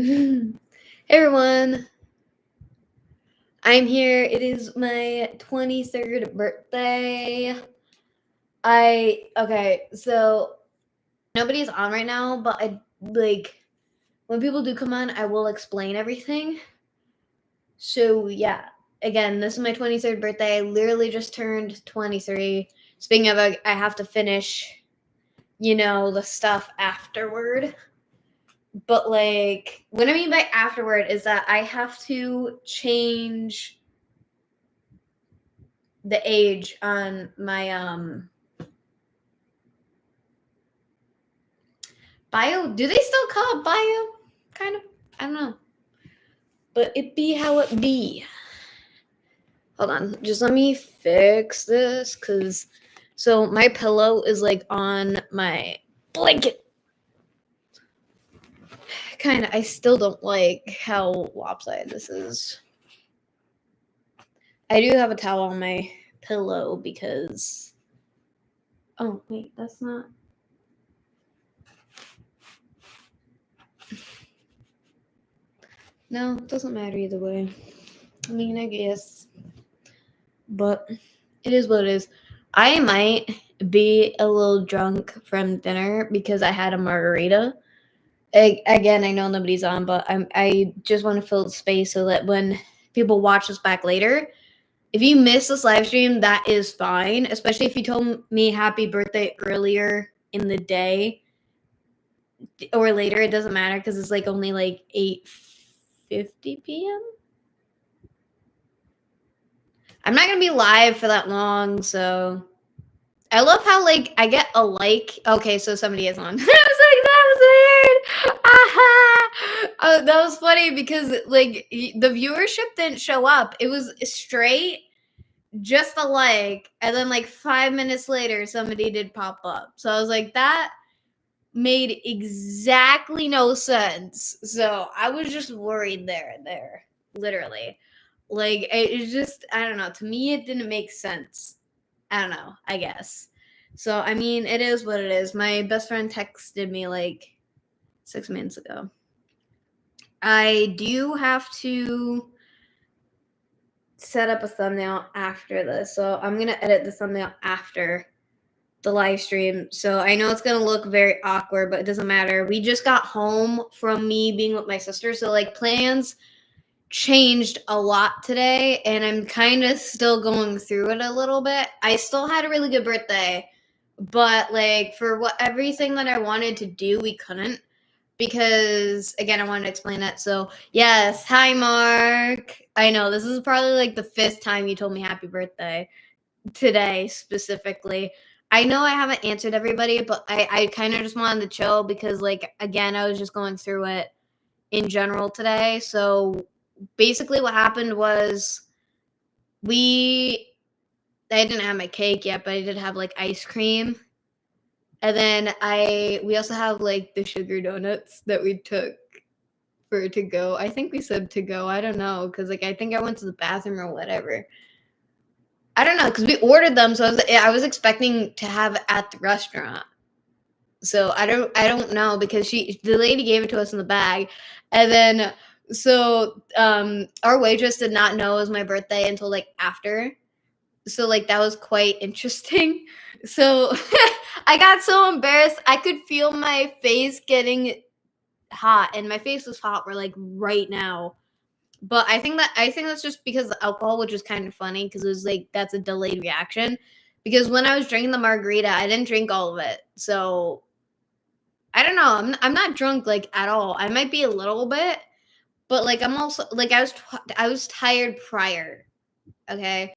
Hey everyone, I'm here. It is my 23rd birthday. So nobody's on right now, but when people do come on, I will explain everything. So yeah, again, this is my 23rd birthday. I literally just turned 23. Speaking of, I have to finish, the stuff afterward. But what I mean by afterward is that I have to change the age on my bio. Do they still call it bio? Kind of. I don't know. But it be how it be. Hold on. Just let me fix this so my pillow is on my blanket. Kind of. I still don't like how lopsided this is. I do have a towel on my pillow because... Oh, wait. That's not... No, it doesn't matter either way. I mean, I guess. But it is what it is. I might be a little drunk from dinner because I had a margarita. Again, I know nobody's on, but I just want to fill the space so that when people watch this back later, if you miss this live stream, that is fine. Especially if you told me happy birthday earlier in the day or later, it doesn't matter because it's only 8:50 p.m. I'm not gonna be live for that long, so I love how I get a like. Okay, so somebody is on. I was that was weird. Oh, that was funny because the viewership didn't show up. It was straight, just a like, and then 5 minutes later, somebody did pop up. So I was like, that made exactly no sense. So I was just worried there, literally. It's just, I don't know. To me, it didn't make sense. I don't know, I guess. So, I mean, it is what it is. My best friend texted me 6 minutes ago. I do have to set up a thumbnail after this. So, I'm going to edit the thumbnail after the live stream. So, I know it's going to look very awkward, but it doesn't matter. We just got home from me being with my sister. So, plans changed a lot today, and I'm kind of still going through it a little bit. I still had a really good birthday, but for everything that I wanted to do, we couldn't, because again, I wanted to explain that. So yes, hi Mark. I know this is probably the 5th time you told me happy birthday today specifically. I know I haven't answered everybody, but I kind of just wanted to chill because again, I was just going through it in general today. So basically what happened was I didn't have my cake yet, but I did have ice cream. And then we also have the sugar donuts that we took for to go. I think we said to go. I don't know, because I think I went to the bathroom or whatever. I don't know, because we ordered them, so I was expecting to have at the restaurant. So I don't know, because the lady gave it to us in the bag, and then so our waitress did not know it was my birthday until after. So that was quite interesting. So I got so embarrassed. I could feel my face getting hot, and my face was hot for right now. But I think that's just because the alcohol, which is kind of funny because it was that's a delayed reaction. Because when I was drinking the margarita, I didn't drink all of it. So I don't know. I'm not drunk at all. I might be a little bit, but I'm also I was tired prior. Okay.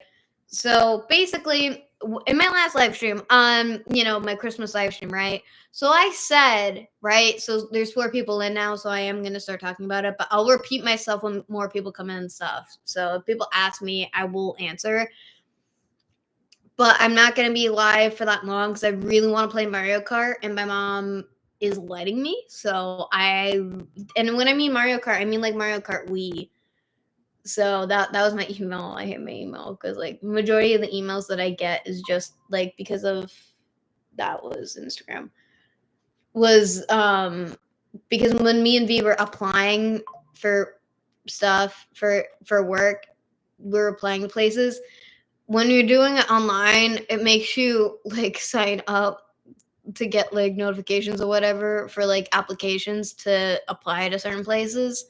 So basically, in my last live stream on, my Christmas live stream, right? So I said, right? So there's 4 people in now, so I am going to start talking about it, but I'll repeat myself when more people come in and stuff. So if people ask me, I will answer. But I'm not going to be live for that long because I really want to play Mario Kart, and my mom is letting me. So and when I mean Mario Kart, I mean Mario Kart Wii. So that was my email. I hate my email because majority of the emails that I get is just because of that was Instagram. Was because when me and V were applying for stuff for work, we were applying places. When you're doing it online, it makes you like sign up to get like notifications or whatever for like applications to apply to certain places.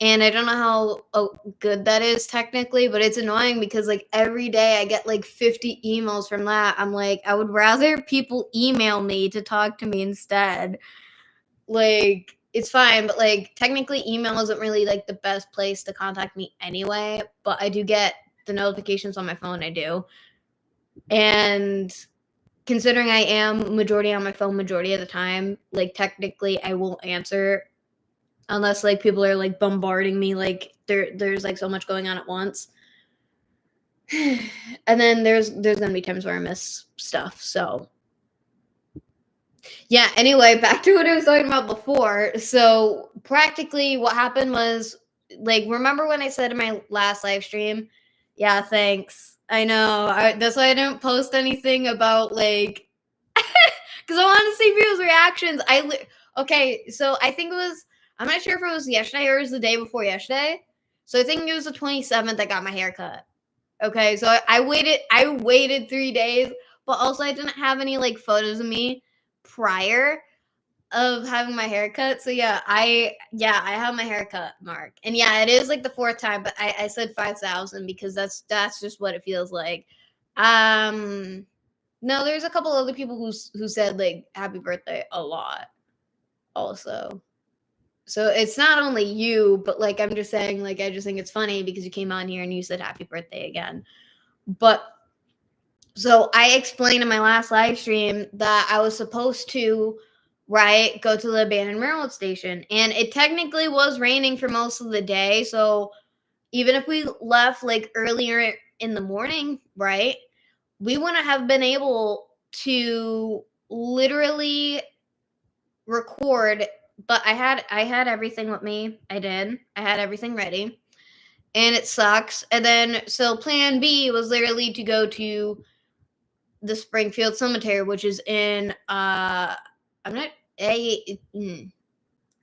And I don't know how good that is technically, but it's annoying because like every day I get like 50 emails from that. I'm like, I would rather people email me to talk to me instead. Like, it's fine, but like technically email isn't really like the best place to contact me anyway, but I do get the notifications on my phone. I do. And considering I am majority on my phone majority of the time, like technically I won't answer unless like people are like bombarding me, like there's like so much going on at once. And then there's gonna be times where I miss stuff. So yeah, anyway, back to what I was talking about before. So practically what happened was, like, remember when I said in my last live stream, yeah, thanks. I know. That's why I didn't post anything about like because I want to see people's reactions. Okay, so I think it was, I'm not sure if it was yesterday or it was the day before yesterday. So I think it was the 27th I got my hair cut. Okay, so I waited 3 days, but also I didn't have any like photos of me prior of having my hair cut. So yeah, I have my haircut, Mark. And yeah, it is like the fourth time, but I said 5,000 because that's just what it feels like. No, there's a couple other people who said like happy birthday a lot also. So it's not only you, but like I'm just saying, like I just think it's funny because you came on here and you said happy birthday again. But so I explained in my last live stream that I was supposed to, right, go to the abandoned railroad station. And it technically was raining for most of the day. So even if we left like earlier in the morning, right, we wouldn't have been able to literally record. But I had everything with me. I had everything ready. And it sucks. And then so plan B was literally to go to the Springfield Cemetery, which is in I'm not a I'm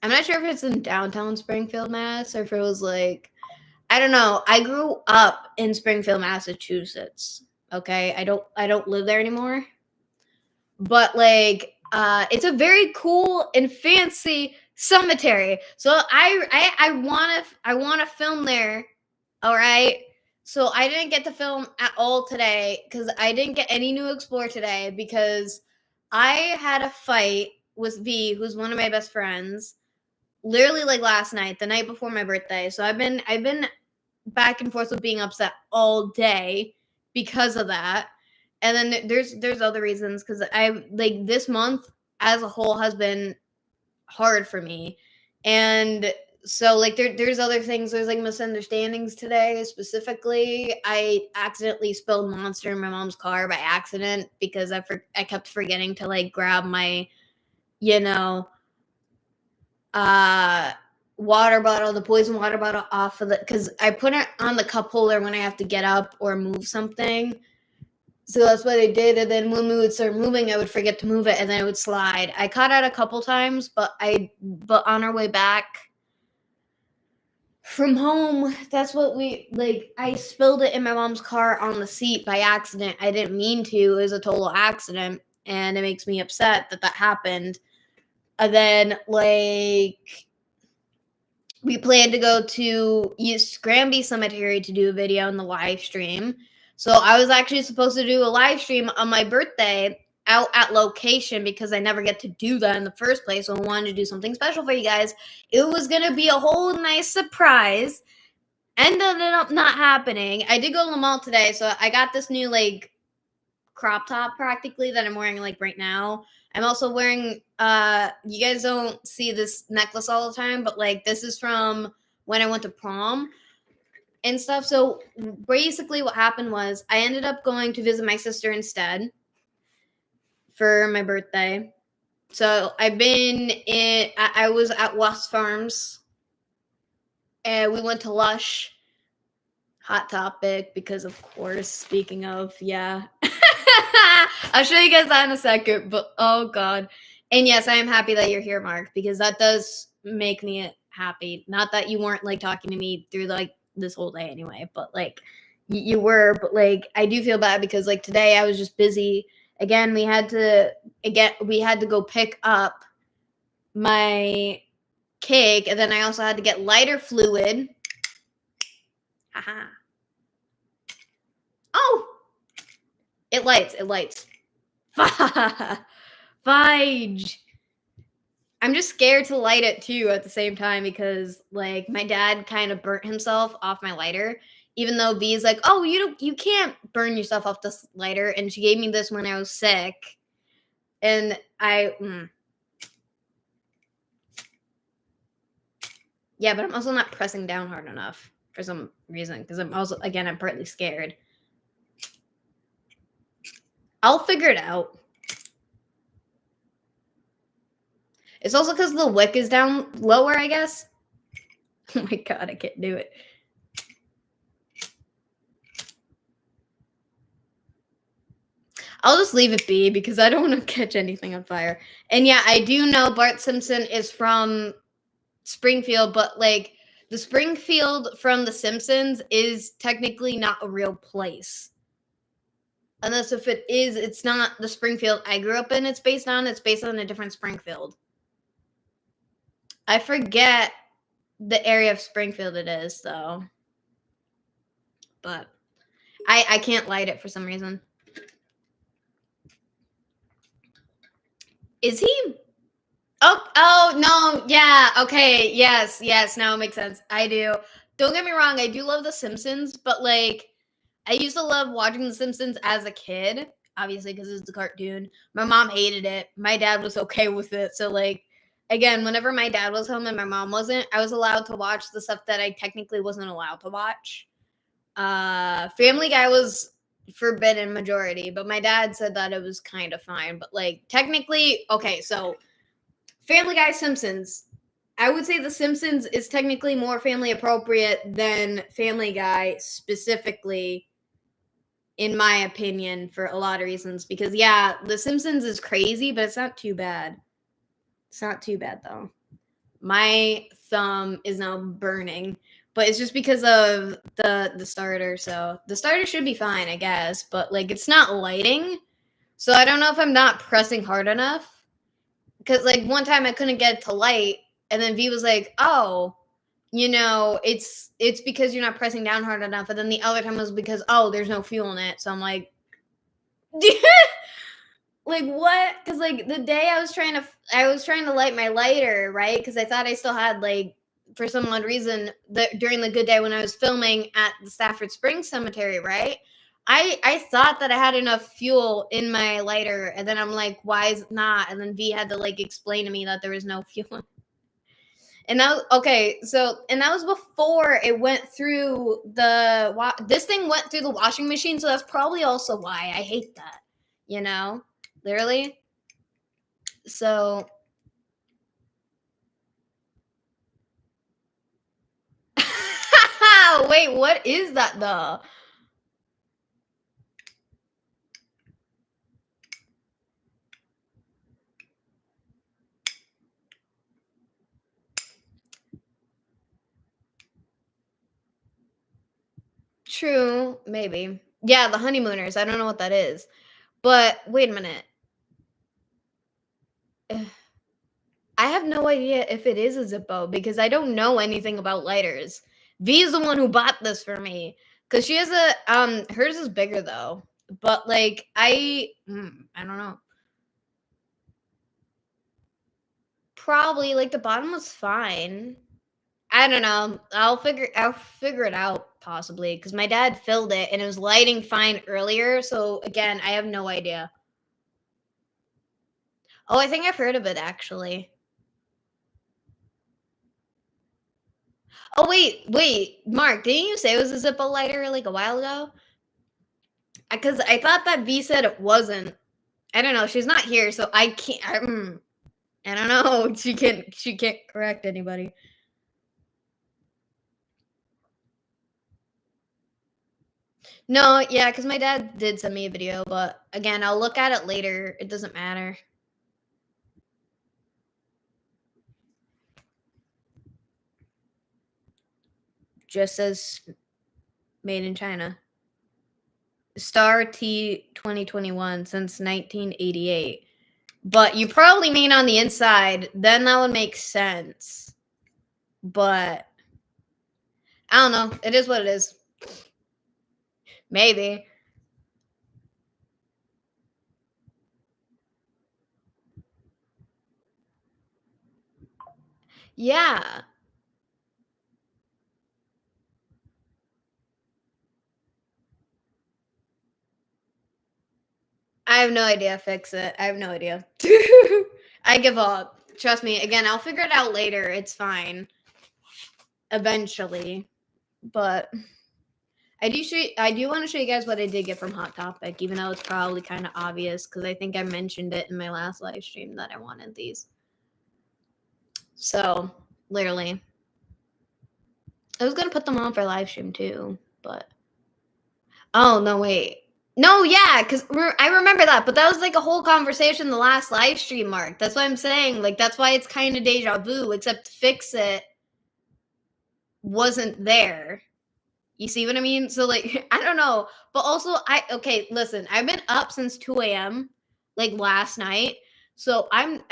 not sure if it's in downtown Springfield, Mass, or if it was like, I don't know. I grew up in Springfield, Massachusetts. Okay, I don't live there anymore. But like it's a very cool and fancy cemetery. So I want to film there. All right. So I didn't get to film at all today because I didn't get any new explore today because I had a fight with V, who's one of my best friends, literally like last night, the night before my birthday. So I've been back and forth with being upset all day because of that. And then there's other reasons because I like this month as a whole has been hard for me. And so like there's other things, there's like misunderstandings today. Specifically, I accidentally spilled Monster in my mom's car by accident because I kept forgetting to like grab my, you know, water bottle, the poison water bottle off of because I put it on the cup holder when I have to get up or move something. So that's what I did. And then when we would start moving, I would forget to move it and then it would slide. I caught it a couple times, but on our way back from home, that's what I spilled it in my mom's car on the seat by accident. I didn't mean to. It was a total accident. And it makes me upset that happened. And then like we planned to go to Scranby Cemetery to do a video in the live stream. So I was actually supposed to do a live stream on my birthday out at location because I never get to do that in the first place. So I wanted to do something special for you guys. It was going to be a whole nice surprise. Ended up not happening. I did go to the mall today. So I got this new like crop top practically that I'm wearing like right now. I'm also wearing you guys don't see this necklace all the time, but like this is from when I went to prom and stuff. So basically what happened was I ended up going to visit my sister instead for my birthday. So I was at West Farms and we went to Lush. Hot topic because of course, speaking of, yeah. I'll show you guys that in a second, but oh god. And yes, I am happy that you're here, Mark, because that does make me happy. Not that you weren't like talking to me through like this whole day anyway, but like you were, but like I do feel bad because like today I was just busy. Again, we had to go pick up my cake, and then I also had to get lighter fluid. Haha. Oh, it lights. It lights. Fudge. I'm just scared to light it too at the same time because like my dad kind of burnt himself off my lighter. Even though V is like, oh, you can't burn yourself off this lighter, and she gave me this when I was sick, and yeah, but I'm also not pressing down hard enough for some reason because I'm partly scared. I'll figure it out. It's also because the wick is down lower, I guess. Oh my god, I can't do it. I'll just leave it be because I don't want to catch anything on fire. And yeah, I do know Bart Simpson is from Springfield, but like the Springfield from The Simpsons is technically not a real place. Unless if it is, it's not the Springfield I grew up in, it's based on a different Springfield. I forget the area of Springfield it is, though. But I can't light it for some reason. Is he? Oh no, yeah, okay, yes, now it makes sense. I do. Don't get me wrong, I do love The Simpsons, but like I used to love watching The Simpsons as a kid, obviously because it's a cartoon. My mom hated it. My dad was okay with it. So like again, whenever my dad was home and my mom wasn't, I was allowed to watch the stuff that I technically wasn't allowed to watch. Family Guy was forbidden majority, but my dad said that it was kind of fine. But like technically, okay, so Family Guy, Simpsons. I would say The Simpsons is technically more family appropriate than Family Guy specifically, in my opinion, for a lot of reasons. Because yeah, The Simpsons is crazy, but it's not too bad. It's not too bad though. My thumb is now burning, but it's just because of the starter. So the starter should be fine, I guess. But like, it's not lighting, so I don't know if I'm not pressing hard enough. Because like one time I couldn't get it to light, and then V was like, "Oh, it's because you're not pressing down hard enough." And then the other time was because there's no fuel in it. So I'm like, like what? Because like the day I was trying to light my lighter, right? Because I thought I still had like for some odd reason during the good day when I was filming at the Stafford Springs Cemetery, right? I thought that I had enough fuel in my lighter, and then I'm like, why is it not? And then V had to like explain to me that there was no fuel. And that was okay. So, and that was before it went through this thing went through the washing machine. So that's probably also why I hate that, literally. So, wait, what is that though? True, maybe. Yeah, the honeymooners. I don't know what that is. But wait a minute. I have no idea if it is a Zippo because I don't know anything about lighters. V is the one who bought this for me because she has hers is bigger though. But like I don't know. Probably like the bottom was fine. I don't know. I'll figure it out possibly because my dad filled it and it was lighting fine earlier. So again, I have no idea. Oh, I think I've heard of it actually. Oh wait, Mark, didn't you say it was a Zippo lighter like a while ago? Because I thought that V said it wasn't. I don't know. She's not here, so I can't. I don't know. She can't correct anybody. No, yeah, because my dad did send me a video, but again, I'll look at it later. It doesn't matter. just says made in China. Star T 2021 since 1988. But you probably mean on the inside, then that would make sense. But I don't know. It is what it is. Maybe. Yeah. I have no idea. Fix it. I have no idea. I give up. Trust me. Again, I'll figure it out later. It's fine. Eventually. But I do want to show you guys what I did get from Hot Topic, even though it's probably kind of obvious because I think I mentioned it in my last live stream that I wanted these. So, literally. I was gonna put them on for live stream too, but oh no, wait. No, yeah, because I remember that, but that was like a whole conversation the last live stream, Mark. That's what I'm saying. Like, that's why it's kind of deja vu, except Fix It wasn't there. You see what I mean? So, like, I don't know. But also, okay, listen, I've been up since 2 a.m. like last night. So I'm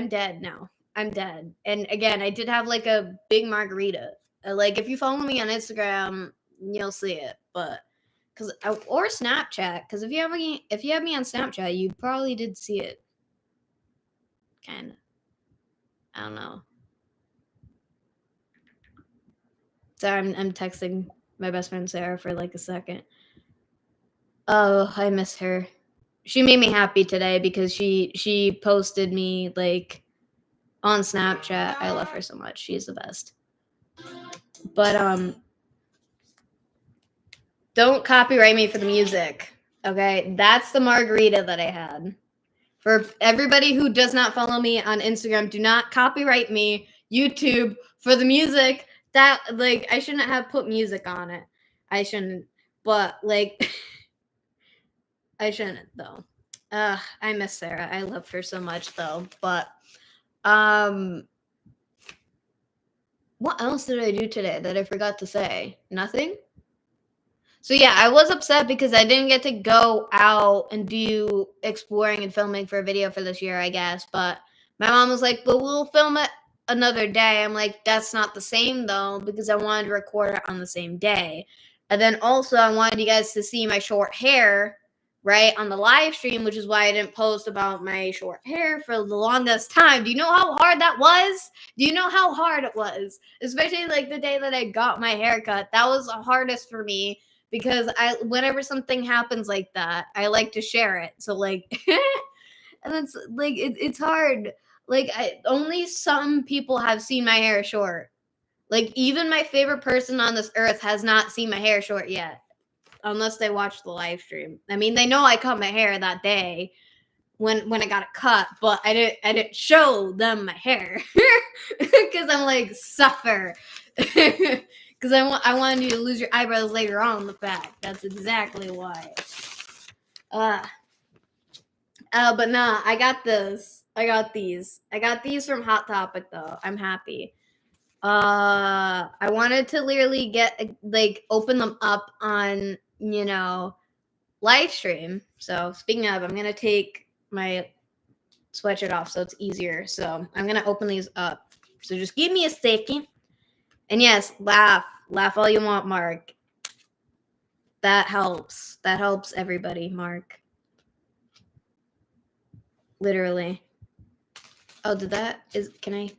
dead now. I'm dead. And again, I did have like a big margarita. Like, if you follow me on Instagram, you'll see it. But or Snapchat, because if you have me on Snapchat, you probably did see it. Kind of. I don't know. Sorry, I'm texting my best friend Sarah for like a second. Oh, I miss her. She made me happy today because she posted me like on Snapchat. I love her so much. She's the best. But don't copyright me for the music. Okay? That's the margarita that I had. For everybody who does not follow me on Instagram, do not copyright me, YouTube, for the music. That, like, I shouldn't have put music on it. I shouldn't. But, like, I shouldn't, though. I miss Sarah. I love her so much, though. But, what else did I do today that I forgot to say? Nothing? So yeah, I was upset because I didn't get to go out and do exploring and filming for a video for this year, I guess. But my mom was like, "But we'll film it another day." I'm like, "That's not the same though," because I wanted to record it on the same day. And then also I wanted you guys to see my short hair, right, on the live stream, which is why I didn't post about my short hair for the longest time. Do you know how hard that was? Do you know how hard it was? Especially like the day that I got my haircut. That was the hardest for me because whenever something happens like that, I like to share it. So like and it's like it's hard. Like only some people have seen my hair short. Like even my favorite person on this earth has not seen my hair short yet, unless they watch the live stream. I mean, they know I cut my hair that day when I got it cut, but I didn't show them my hair because I'm like suffer. Because I wanted you to lose your eyebrows later on in the back. That's exactly why. But nah, I got this. I got these. I got these from Hot Topic though. I'm happy. I wanted to literally get like open them up on live stream. So speaking of, I'm gonna take my sweatshirt off so it's easier. So I'm gonna open these up. So just give me a second. And yes, laugh all you want, Mark. That helps. That helps everybody, Mark. Literally. Oh, can I?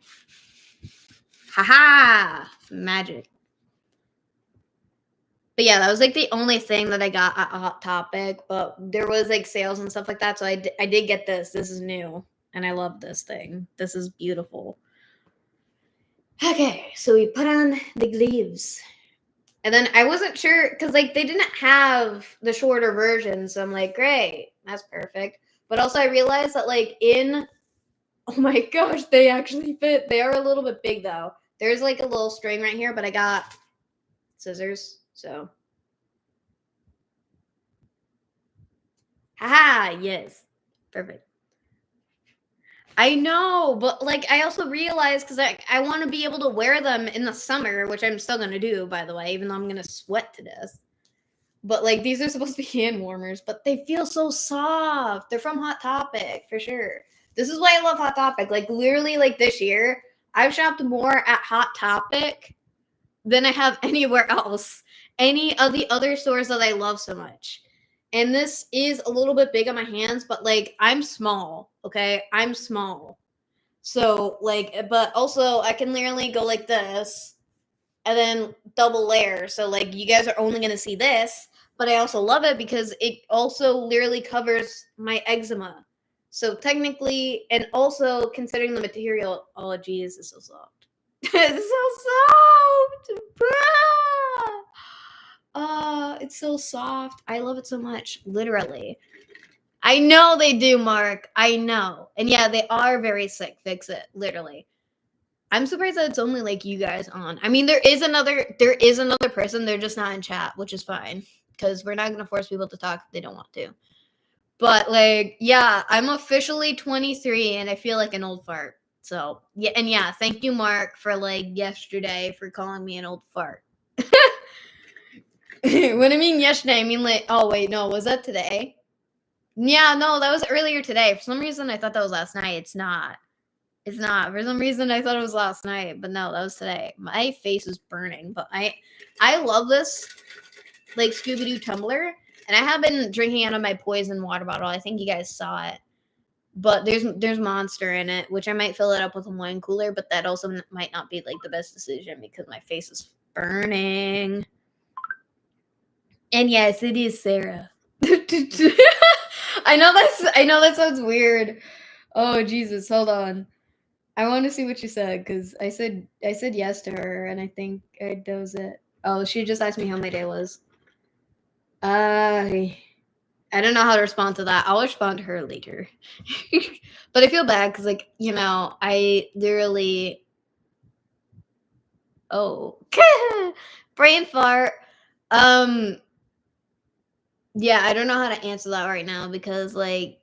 Haha! Magic. But yeah, that was like the only thing that I got at Hot Topic. But there was like sales and stuff like that. So I did get this. This is new. And I love this thing. This is beautiful. Okay, so we put on the gloves. And then I wasn't sure because like they didn't have the shorter version, so I'm like, great, that's perfect. But also I realized that like oh my gosh, they actually fit. They are a little bit big though. There's like a little string right here, but I got scissors, so. Haha, yes, perfect. I know, but like I also realized because I want to be able to wear them in the summer, which I'm still gonna do, by the way, even though I'm gonna sweat to death. But like these are supposed to be hand warmers, but they feel so soft. They're from Hot Topic for sure. This is why I love Hot Topic. Like literally, like this year, I've shopped more at Hot Topic than I have anywhere else. Any of the other stores that I love so much. And this is a little bit big on my hands, but like I'm small, okay? I'm small. So like, but also I can literally go like this and then double layer. So like you guys are only gonna see this, but I also love it because it also literally covers my eczema. So technically, and also considering the material, oh geez, it's so soft. It's so soft, bruh. It's so soft. I love it so much, literally. I know they do, Mark. I know. And yeah, they are very sick. Fix it, literally. I'm surprised that it's only like you guys on. I mean, there is another person. They're just not in chat, which is fine because we're not gonna force people to talk if they don't want to. But like, yeah, I'm officially 23 and I feel like an old fart. So yeah, and yeah, thank you, Mark, for like yesterday for calling me an old fart. What I mean yesterday, I mean like, oh wait, no, was that today? Yeah, no, that was earlier today. For some reason, I thought that was last night. It's not. It's not. For some reason, I thought it was last night, but no, that was today. My face is burning, but I love this like Scooby Doo tumbler, and I have been drinking out of my poison water bottle. I think you guys saw it, but there's Monster in it, which I might fill it up with a wine cooler, but that also might not be like the best decision because my face is burning. And yes, it is Sarah. I know that sounds weird. Oh Jesus, hold on. I want to see what you said because I said yes to her, and I think that was it. Oh, she just asked me how my day was. I don't know how to respond to that. I'll respond to her later. But I feel bad because, like, you know, I literally. Oh, brain fart. Yeah, I don't know how to answer that right now because, like,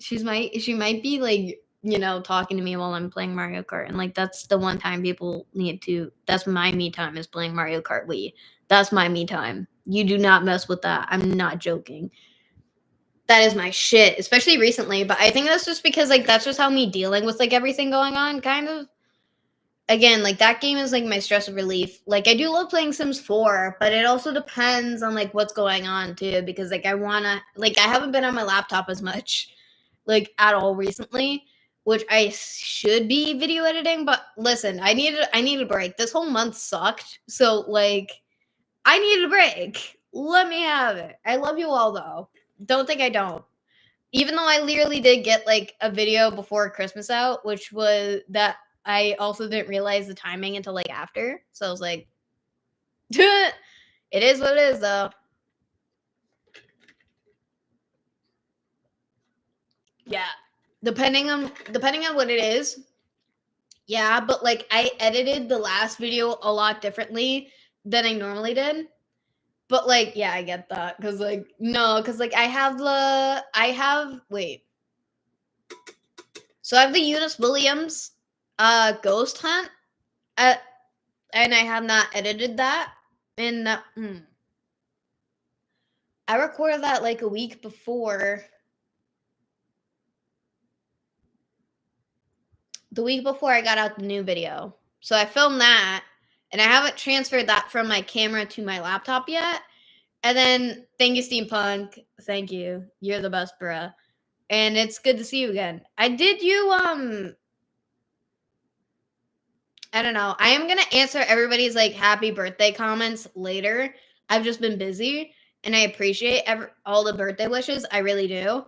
she might be like, you know, talking to me while I'm playing Mario Kart, and like that's the one time people need to. That's my me time is playing Mario Kart Wii. That's my me time. You do not mess with that. I'm not joking. That is my shit, especially recently. But I think that's just because like that's just how me dealing with like everything going on, kind of. Again, like that game is like my stress relief. Like I do love playing Sims 4, but it also depends on like what's going on too because like I want to like I haven't been on my laptop as much like at all recently, which I should be video editing, but listen, I need a break. This whole month sucked. So like I needed a break. Let me have it. I love you all though. Don't think I don't. Even though I literally did get like a video before Christmas out, which was that I also didn't realize the timing until like after. So I was like, it is what it is though. Yeah. Depending on what it is. Yeah, but like I edited the last video a lot differently than I normally did. But like, yeah, I get that. Cause like, no, cause like I have wait. So I have the Eunice Williams Ghost Hunt. And I have not edited that. And that, I recorded that like a week before. The week before I got out the new video. So I filmed that, and I haven't transferred that from my camera to my laptop yet. And then, thank you, Steampunk. Thank you. You're the best, bruh. And it's good to see you again. I did you, I don't know. I am going to answer everybody's like happy birthday comments later. I've just been busy, and I appreciate all the birthday wishes. I really do.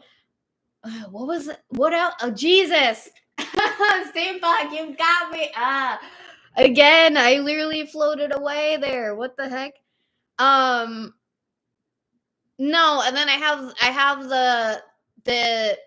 What was it? What else? Oh, Jesus. Steampunk, you got me. Again, I literally floated away there. What the heck? No, and then I have the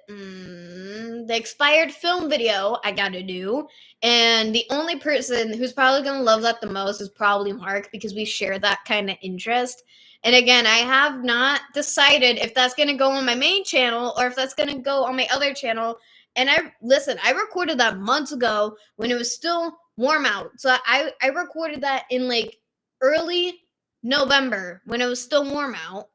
expired film video I got to do, and the only person who's probably gonna love that the most is probably Mark because we share that kind of interest. And again, I have not decided if that's gonna go on my main channel or if that's gonna go on my other channel. And I recorded that months ago when it was still warm out. So I recorded that in like early November when it was still warm out.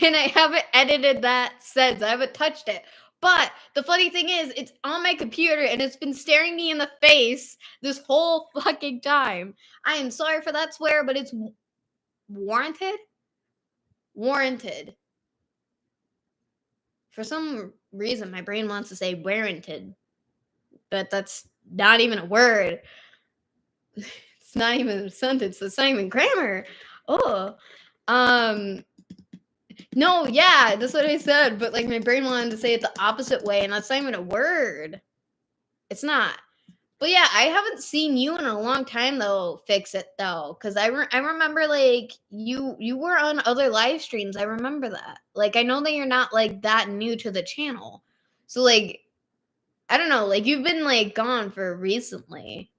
And I haven't edited that since. I haven't touched it. But the funny thing is, it's on my computer and it's been staring me in the face this whole fucking time. I am sorry for that swear, but it's warranted. Warranted. For some reason, my brain wants to say warranted, but that's not even a word. It's not even a sentence. It's not even grammar. Oh, no, yeah, that's what I said. But like my brain wanted to say it the opposite way, and that's not even a word. It's not. But yeah, I haven't seen you in a long time though. Fix it though, because I remember like you were on other live streams. I remember that. Like I know that you're not like that new to the channel, so like I don't know. Like you've been like gone for recently.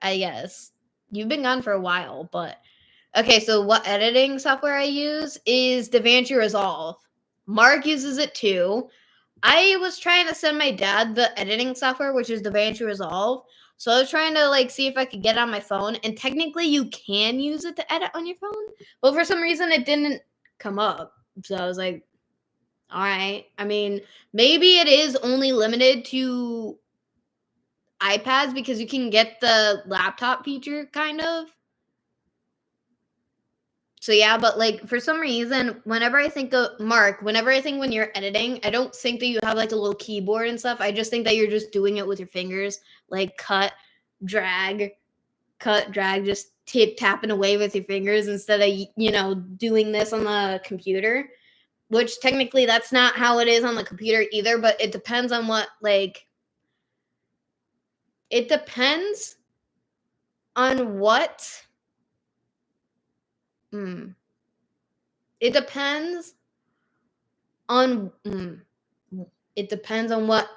I guess you've been gone for a while, but okay. So what editing software I use is DaVinci Resolve. Mark uses it too. I was trying to send my dad the editing software, which is DaVinci Resolve. So I was trying to like see if I could get it on my phone, and technically you can use it to edit on your phone, but for some reason it didn't come up. So I was like, all right. I mean, maybe it is only limited to iPads because you can get the laptop feature kind of. So yeah, but like for some reason, whenever I think of Mark, whenever I think when you're editing, I don't think that you have like a little keyboard and stuff. I just think that you're just doing it with your fingers, like drag, cut, drag, just tapping away with your fingers instead of doing this on the computer. Which technically that's not how it is on the computer either, but it depends on what like. It depends on what. It depends on it depends on what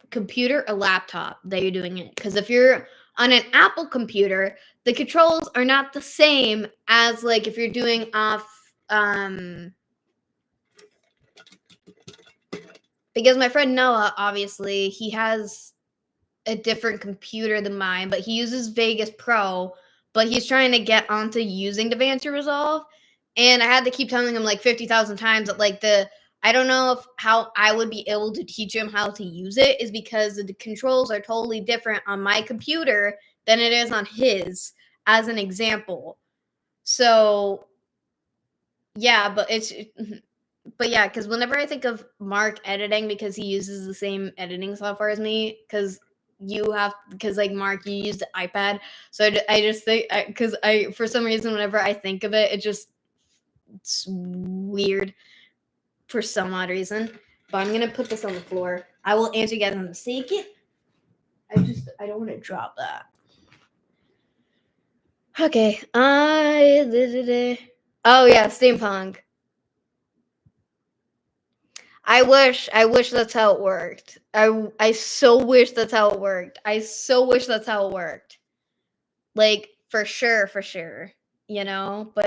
computer or laptop that you're doing it, because if you're on an Apple computer, the controls are not the same as like if you're doing off because my friend Noah, obviously he has a different computer than mine, but he uses Vegas Pro, but he's trying to get onto using DaVinci Resolve. And I had to keep telling him like 50,000 times that like I don't know if how I would be able to teach him how to use it is because the controls are totally different on my computer than it is on his, as an example. So yeah, but yeah, because whenever I think of Mark editing, because he uses the same editing software as me, because like Mark, you use the iPad, so I just think because I for some reason whenever I think of it, it's weird for some odd reason. But I'm gonna put this on the floor. I will answer you guys in a second. I don't want to drop that. Okay. Oh yeah, steampunk. I wish that's how it worked. I so wish that's how it worked. I so wish that's how it worked. Like for sure, but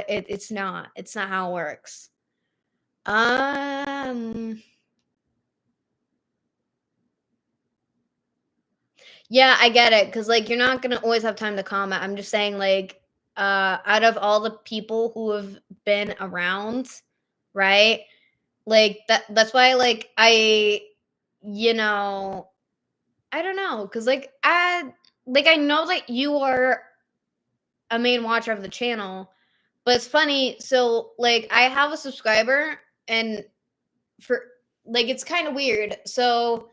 it's not. It's not how it works. Yeah, I get it, cuz like you're not going to always have time to comment. I'm just saying like out of all the people who have been around, right? Like that's why like I don't know, cuz like I know that you are a main watcher of the channel, but it's funny. So like I have a subscriber, and for like it's kind of weird. So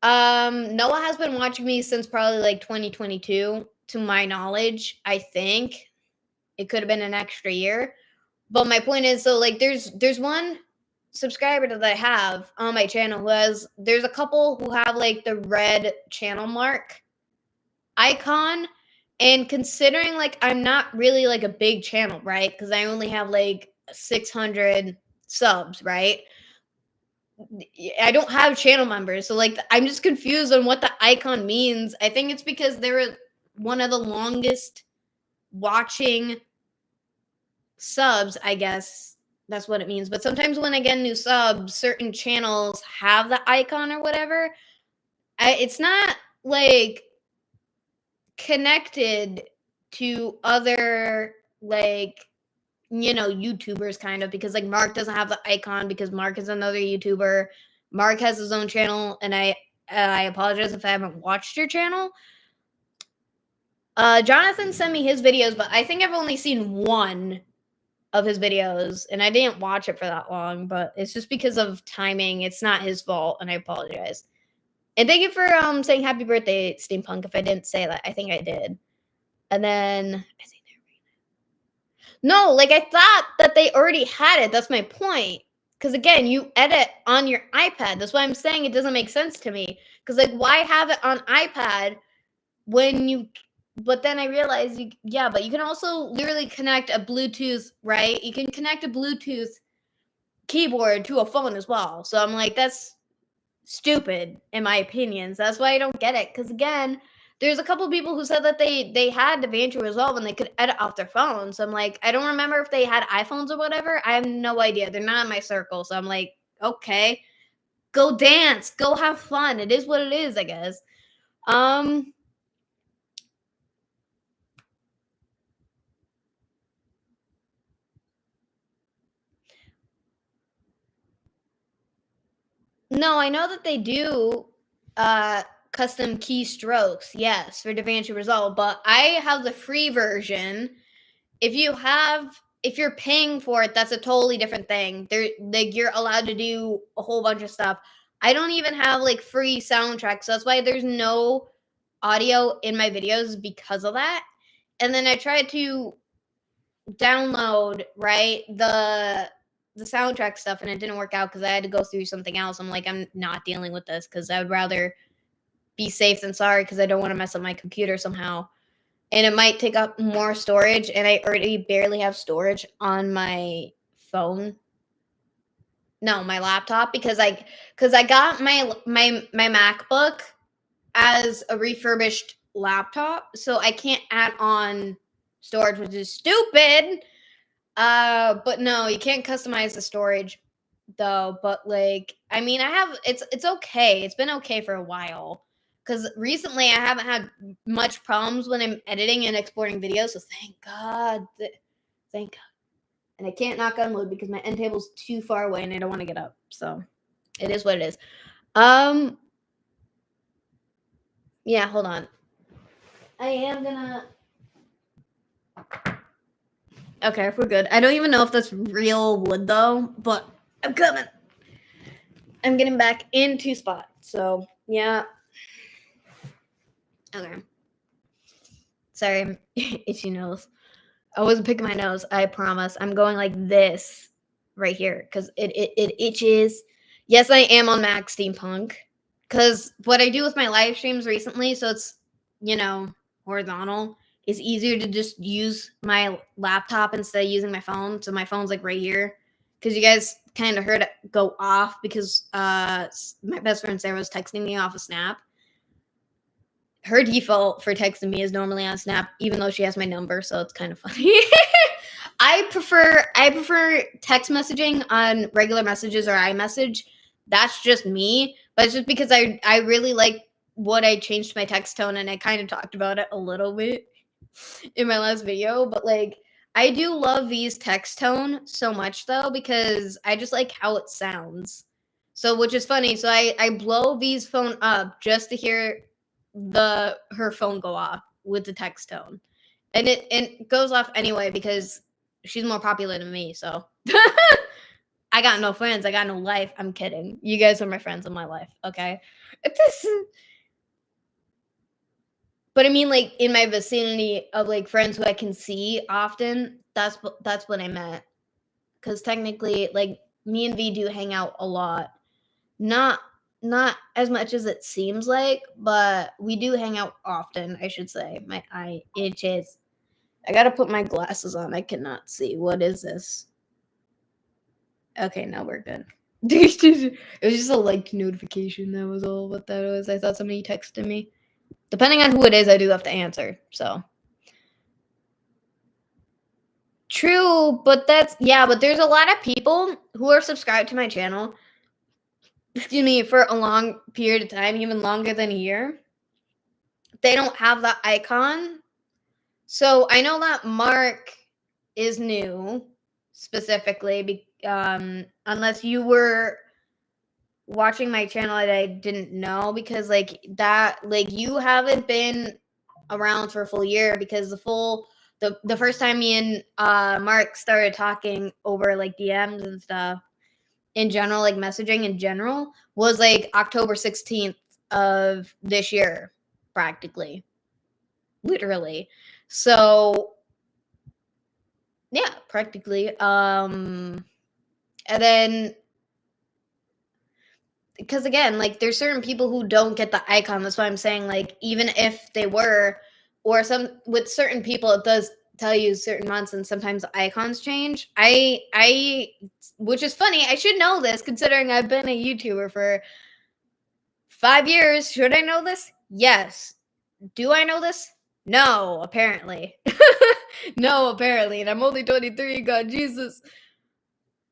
Noah has been watching me since probably like 2022 to my knowledge. I think it could have been an extra year. But my point is, so like there's one subscriber that I have on my channel there's a couple who have like the red channel mark icon, and considering like I'm not really like a big channel, right? Because I only have like 600 subs, right? I don't have channel members, so like I'm just confused on what the icon means. I think it's because they were one of the longest watching subs, I guess, That's what it means. But sometimes when I get a new sub, certain channels have the icon or whatever. It's not like connected to other like YouTubers kind of, because like Mark doesn't have the icon because Mark is another YouTuber. Mark has his own channel, and I apologize if I haven't watched your channel. Jonathan sent me his videos, but I think I've only seen one of his videos, and I didn't watch it for that long, but it's just because of timing. It's not his fault, and I apologize. And thank you for saying happy birthday, Steampunk. If I didn't say that, I think I did. And then I think no, like I thought that they already had it. That's my point. Because again, you edit on your iPad. That's why I'm saying it doesn't make sense to me. Because like, why have it on iPad when you? But then I realized, but you can also literally connect a Bluetooth, right? You can connect a Bluetooth keyboard to a phone as well. So I'm like, that's stupid in my opinion. So that's why I don't get it. Because again, there's a couple people who said that they had DaVinci Resolve and they could edit off their phones. So I'm like, I don't remember if they had iPhones or whatever. I have no idea. They're not in my circle. So I'm like, okay, go dance, go have fun. It is what it is, I guess. No, I know that they do custom keystrokes, yes, for DaVinci Resolve, but I have the free version. If you're paying for it, that's a totally different thing. Like you're allowed to do a whole bunch of stuff. I don't even have like free soundtracks, so that's why there's no audio in my videos because of that. And then I tried to download the soundtrack stuff, and it didn't work out because I had to go through something else. I'm like, I'm not dealing with this because I would rather be safe than sorry, because I don't want to mess up my computer somehow. And it might take up more storage, and I already barely have storage on my phone. No, my laptop, because I got my MacBook as a refurbished laptop, so I can't add on storage, which is stupid. But no, you can't customize the storage though. But like, I mean, it's okay. It's been okay for a while. Because recently I haven't had much problems when I'm editing and exporting videos. So thank God. Thank God. And I can't knock on wood because my end table's too far away and I don't want to get up. So it is what it is. Yeah, hold on. I am gonna. Okay, we're good. I don't even know if that's real wood though, but I'm coming. I'm getting back into spot. So yeah. Okay. Sorry, itchy nose. I wasn't picking my nose. I promise. I'm going like this right here because it itches. Yes, I am on Mac Steampunk because what I do with my live streams recently, so it's horizontal, is easier to just use my laptop instead of using my phone. So my phone's like right here because you guys kind of heard it go off because my best friend Sarah was texting me off of Snap. Her default for texting me is normally on Snap, even though she has my number, so it's kind of funny. I prefer text messaging on regular messages or iMessage. That's just me, but it's just because I really like what I changed my text tone, and I kind of talked about it a little bit in my last video. But like, I do love V's text tone so much though, because I just like how it sounds. So, which is funny. So I blow V's phone up just to hear her phone go off with the text tone, and it goes off anyway because she's more popular than me. So I got no friends, I got no life. I'm kidding. You guys are my friends in my life, okay? But I mean, like in my vicinity of like friends who I can see often. That's what I meant. Because technically, like me and V do hang out a lot. Not as much as it seems like, but we do hang out often, I should say. My eye itches. I gotta put my glasses on. I cannot see. What is this? Okay, now we're good. It was just a like notification. That was all what that was. I thought somebody texted me. Depending on who it is, I do have to answer. So True, but but there's a lot of people who are subscribed to my channel, excuse me, for a long period of time, even longer than a year. They don't have that icon. So I know that Mark is new, specifically, unless you were watching my channel that I didn't know, because you haven't been around for a full year, because the first time me and Mark started talking over like DMs and stuff in general, like messaging in general, was like October 16th of this year, practically, literally. So yeah, practically. And then, because again, like there's certain people who don't get the icon. That's why I'm saying, like, even if they were, or some with certain people, it does tell you certain months, and sometimes the icons change. Which is funny. I should know this, considering I've been a YouTuber for 5 years. Should I know this? Yes. Do I know this? No, apparently. No, apparently. And I'm only 23. God, Jesus.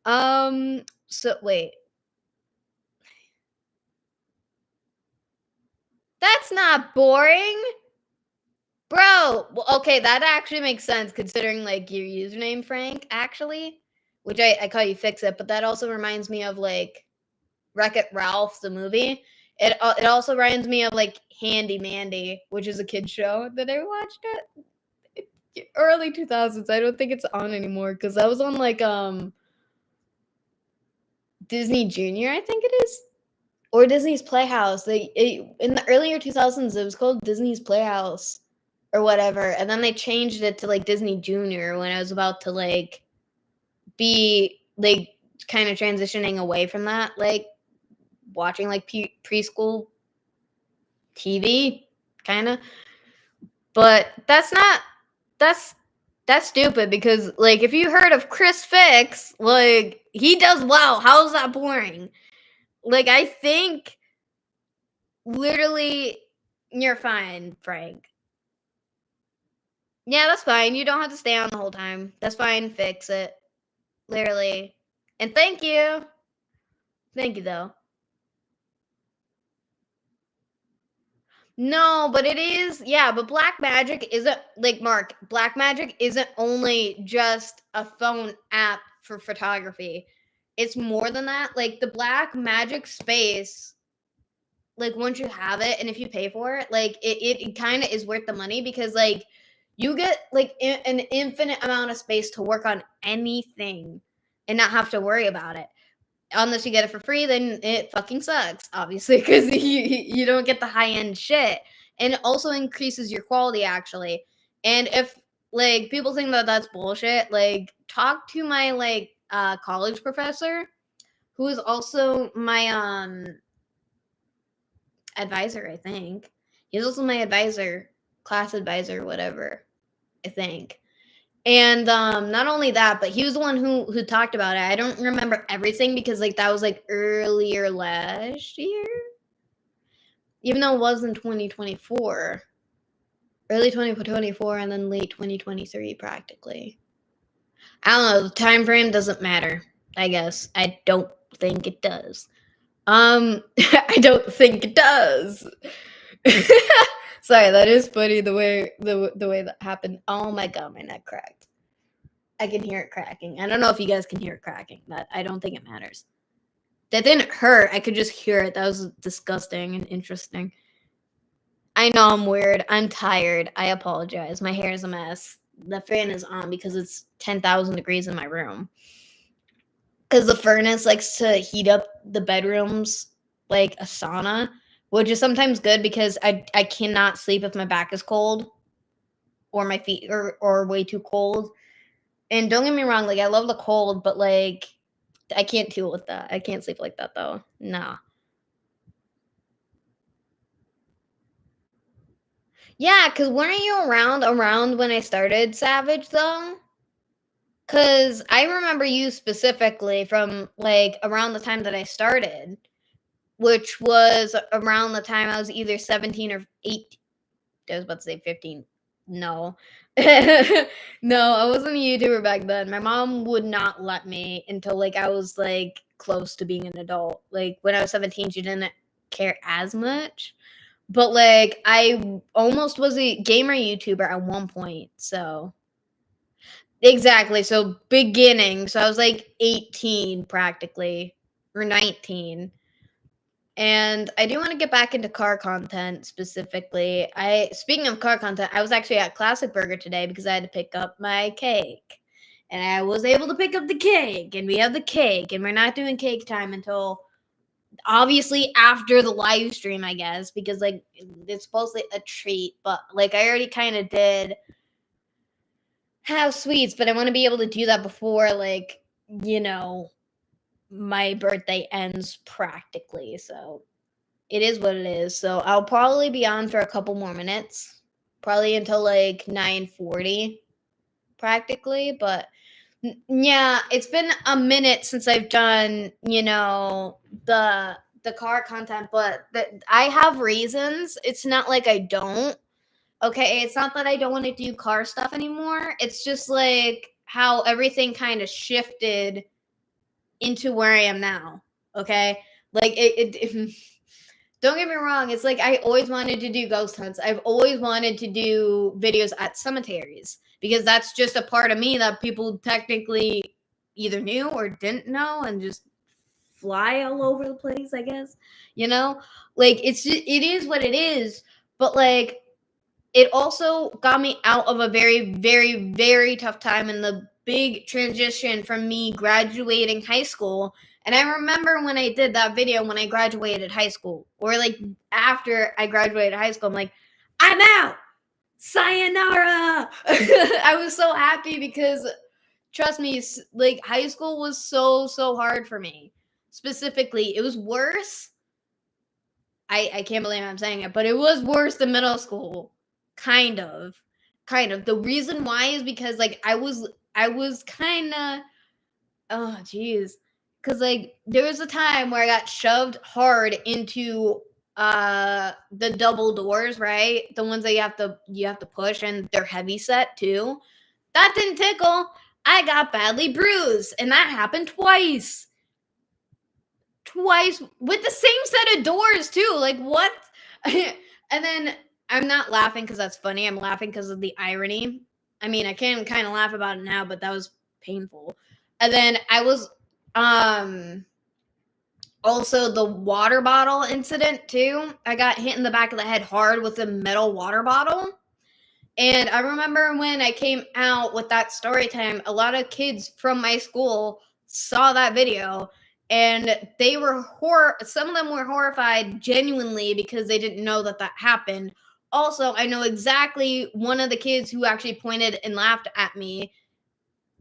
So wait. That's not boring. Bro, well, okay, that actually makes sense, considering like your username, Frank, actually. Which I call you Fix It, but that also reminds me of like Wreck-It Ralph, the movie. It also reminds me of like Handy Mandy, which is a kid show that I watched it early 2000s. I don't think it's on anymore, because that was on like Disney Junior, I think it is. Or Disney's Playhouse. In the earlier 2000s, it was called Disney's Playhouse or whatever, and then they changed it to like Disney Junior when I was about to like be like kind of transitioning away from that, like watching like preschool TV, kind of. But that's stupid, because like if you heard of Chris Fix, like he does well. How's that boring? Like I think literally you're fine, Frank. Yeah, that's fine. You don't have to stay on the whole time. That's fine. Fix it. Literally. And thank you. Thank you, though. No, but it is, yeah, but Black Magic isn't, like, Mark, Black Magic isn't only just a phone app for photography. It's more than that. Like, the Black Magic space, like, once you have it and if you pay for it, like, it kind of is worth the money, because, like, you get, like, an infinite amount of space to work on anything and not have to worry about it. Unless you get it for free, then it fucking sucks, obviously, because you don't get the high end shit, and it also increases your quality, actually. And if like people think that that's bullshit, like talk to my like college professor, who is also my advisor. I think he's also my advisor, class advisor, whatever. I think. And not only that, but he was the one who talked about it. I don't remember everything, because like that was like earlier last year, even though it was in 2024, early 2024, and then late 2023, practically. I don't know. The time frame doesn't matter. I guess I don't think it does. I don't think it does. Sorry, that is funny the way that happened. Oh my god, my neck cracked. I can hear it cracking. I don't know if you guys can hear it cracking. That I don't think it matters. That didn't hurt. I could just hear it. That was disgusting and interesting. I know I'm weird. I'm tired. I apologize. My hair is a mess. The fan is on because it's 10,000 degrees in my room. Because the furnace likes to heat up the bedrooms like a sauna, which is sometimes good, because I cannot sleep if my back is cold or my feet are way too cold. And don't get me wrong, like I love the cold, but like I can't deal with that. I can't sleep like that though. Nah. Yeah, cause weren't you around when I started Savage though? Cause I remember you specifically from like around the time that I started, which was around the time I was either 17 or 18. I was about to say 15. No. No, I wasn't a YouTuber back then. My mom would not let me until, like, I was, like, close to being an adult. Like, when I was 17, she didn't care as much. But, like, I almost was a gamer YouTuber at one point, so exactly, so beginning, so I was, like, 18 practically, or 19. And I do want to get back into car content specifically. I Speaking of car content, I was actually at Classic Burger today because I had to pick up my cake. And I was able to pick up the cake, and we have the cake, and we're not doing cake time until obviously after the live stream, I guess, because like it's supposedly a treat, but like I already kind of did have sweets, but I want to be able to do that before like, you know, my birthday ends practically. So it is what it is. So I'll probably be on for a couple more minutes, probably until like 9:40 practically, but yeah, it's been a minute since I've done, you know, the car content, but I have reasons. It's not like I don't. Okay, it's not that I don't want to do car stuff anymore. It's just like how everything kind of shifted into where I am now. Okay? Like it don't get me wrong, it's like I always wanted to do ghost hunts. I've always wanted to do videos at cemeteries because that's just a part of me that people technically either knew or didn't know and just fly all over the place, I guess. You know? Like it is what it is, but like it also got me out of a very, very, very tough time in the big transition from me graduating high school. And I remember when I did that video when I graduated high school, or like after I graduated high school, I'm like, I'm out. Sayonara. I was so happy because trust me, like high school was so hard for me. Specifically, it was worse. I can't believe I'm saying it, but it was worse than middle school. Kind of. Kind of. The reason why is because like I was kind of oh jeez. Cuz like there was a time where I got shoved hard into the double doors, right? The ones that you have to push and they're heavy set too. That didn't tickle. I got badly bruised and that happened twice with the same set of doors too. Like what? And then I'm not laughing because that's funny. I'm laughing because of the irony. I mean, I can kind of laugh about it now, but that was painful. And then I was also the water bottle incident too. I got hit in the back of the head hard with a metal water bottle. And I remember when I came out with that story time, a lot of kids from my school saw that video and they were some of them were horrified genuinely because they didn't know that that happened. Also, I know exactly one of the kids who actually pointed and laughed at me.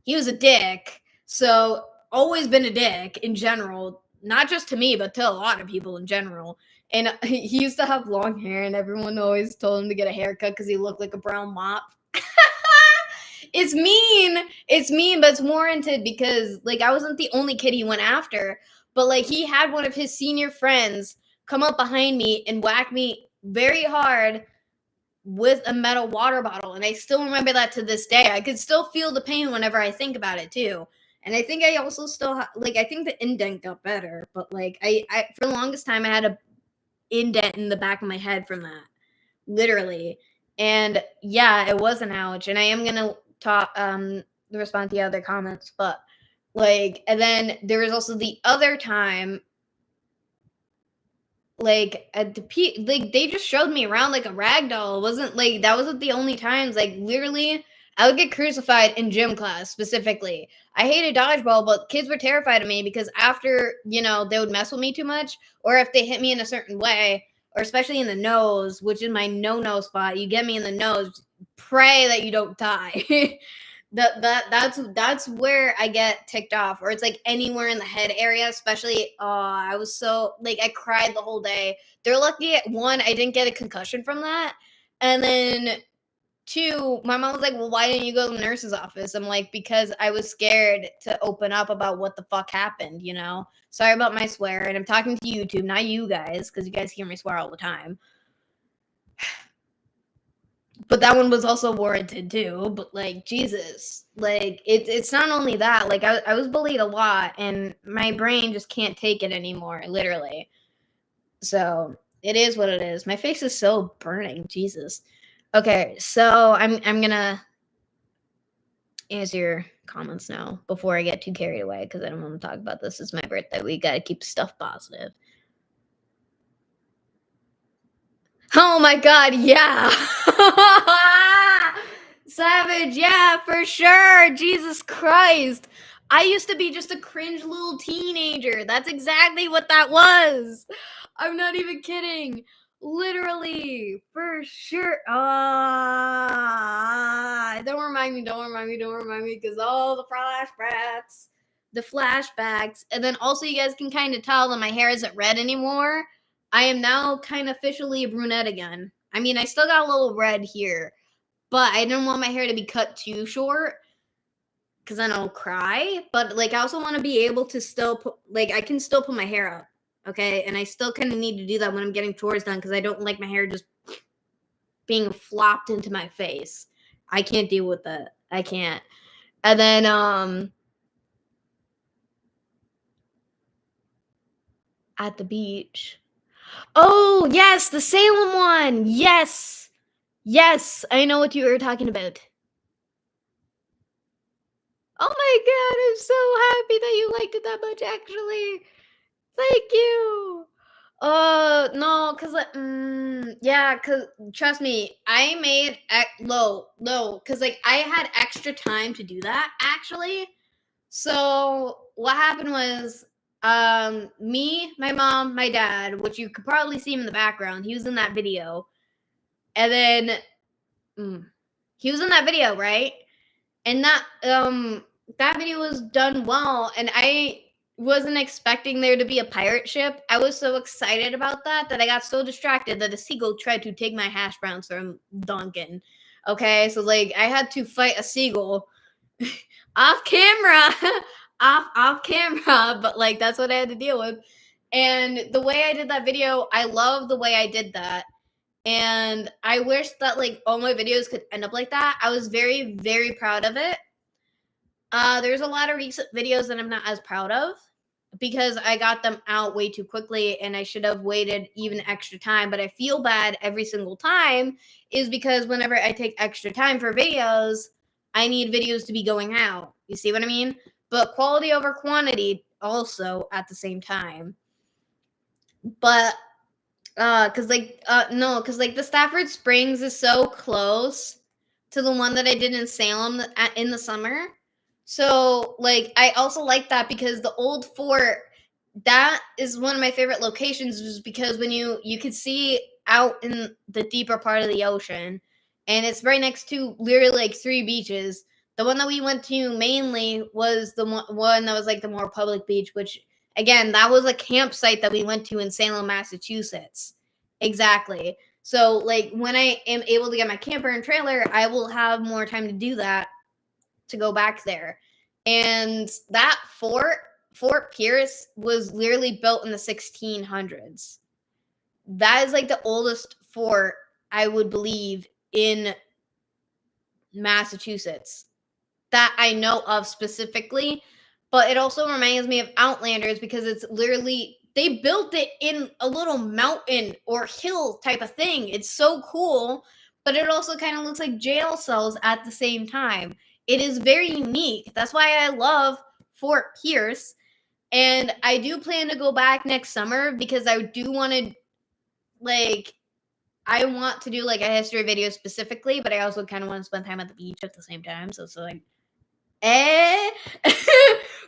He was a dick. So, always been a dick in general, not just to me, but to a lot of people in general. And he used to have long hair, and everyone always told him to get a haircut because he looked like a brown mop. It's mean. It's mean, but it's warranted because, like, I wasn't the only kid he went after. But, like, he had one of his senior friends come up behind me and whack me very hard with a metal water bottle. And I still remember that to this day. I could still feel the pain whenever I think about it, too. And I think I also still, like, I think the indent got better. But, like, I for the longest time, I had a indent in the back of my head from that, literally. And yeah, it was an ouch. And I am gonna talk respond to the other comments, but like, and then there was also the other time, like at like they just showed me around like a rag doll. It wasn't like that wasn't the only times. Like literally, I would get crucified in gym class specifically. I hated dodgeball, but kids were terrified of me because after they would mess with me too much, or if they hit me in a certain way, or especially in the nose, which is my no spot. You get me in the nose, pray that you don't die. That's where I get ticked off, or it's like anywhere in the head area, especially. I was so like I cried the whole day. They're lucky at one, I didn't get a concussion from that, and then two, my mom was like, "Well, why didn't you go to the nurse's office?" I'm like, "Because I was scared to open up about what the fuck happened." Sorry about my swear, and I'm talking to YouTube, not you guys, because you guys hear me swear all the time. But that one was also warranted too. But like Jesus, like it's not only that. Like I was bullied a lot, and my brain just can't take it anymore. Literally. So it is what it is. My face is so burning. Jesus. Okay, so I'm gonna answer your comments now before I get too carried away because I don't want to talk about this. It's my birthday. We gotta keep stuff positive. Oh my god, yeah. Savage, yeah, for sure. Jesus Christ. I used to be just a cringe little teenager. That's exactly what that was. I'm not even kidding. Literally, for sure. Don't remind me, because all the flashbacks. And then also, you guys can kind of tell that my hair isn't red anymore. I am now kind of officially a brunette again. I mean, I still got a little red here, but I didn't want my hair to be cut too short because then I'll cry. But like, I also want to be able to still put, like, I can still put my hair up, okay? And I still kind of need to do that when I'm getting chores done because I don't like my hair just being flopped into my face. I can't deal with that. I can't. And then, at the beach. Oh, yes, the Salem one. Yes. Yes, I know what you were talking about. Oh my god, I'm so happy that you liked it that much, actually. Thank you. No, cause like, yeah, cause trust me, I made no, cause like I had extra time to do that actually. So what happened was, me, my mom, my dad, which you could probably see him in the background. He was in that video, and then he was in that video, right? And that video was done well, and I wasn't expecting there to be a pirate ship. I was so excited about that I got so distracted that a seagull tried to take my hash browns from Duncan. Okay, so like I had to fight a seagull off camera, off camera, but like that's what I had to deal with. And the way I did that video, I love the way I did that. And I wish that like all my videos could end up like that. I was very, very proud of it. There's a lot of recent videos that I'm not as proud of because I got them out way too quickly and I should have waited even extra time. But I feel bad every single time is because whenever I take extra time for videos, I need videos to be going out. You see what I mean? But quality over quantity also at the same time. But because like no, because like the Stafford Springs is so close to the one that I did in Salem in the summer. So like I also like that because the old fort, that is one of my favorite locations, just because when you could see out in the deeper part of the ocean, and it's right next to literally like three beaches. The one that we went to mainly was the one that was like the more public beach, which again, that was a campsite that we went to in Salem, Massachusetts. Exactly. So like when I am able to get my camper and trailer, I will have more time to do that, to go back there. And that Fort Pierce was literally built in the 1600s. That is like the oldest fort I would believe in Massachusetts that I know of specifically. But it also reminds me of Outlanders because it's literally, they built it in a little mountain or hill type of thing. It's so cool, but it also kind of looks like jail cells at the same time. It is very unique. That's why I love Fort Pierce. And I do plan to go back next summer because I do want to, like, I want to do like a history video specifically, but I also kind of want to spend time at the beach at the same time. So it's like, eh.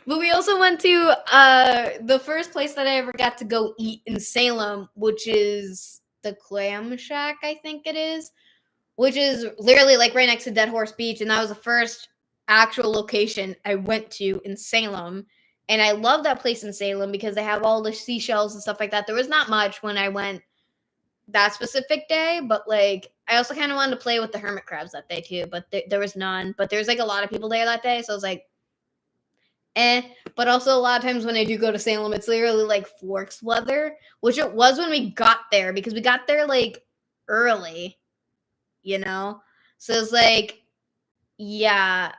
But we also went to the first place that I ever got to go eat in Salem, which is the Clam Shack, I think it is, which is literally like right next to Dead Horse Beach, and that was the first actual location I went to in Salem. And I love that place in Salem because they have all the seashells and stuff like that. There was not much when I went that specific day, but like I also kind of wanted to play with the hermit crabs that day too, but there was none. But there's like a lot of people there that day, so I was like, eh. But also a lot of times when I do go to Salem, it's literally like Forks weather, which it was when we got there because we got there like early, you know. So it's like, yeah.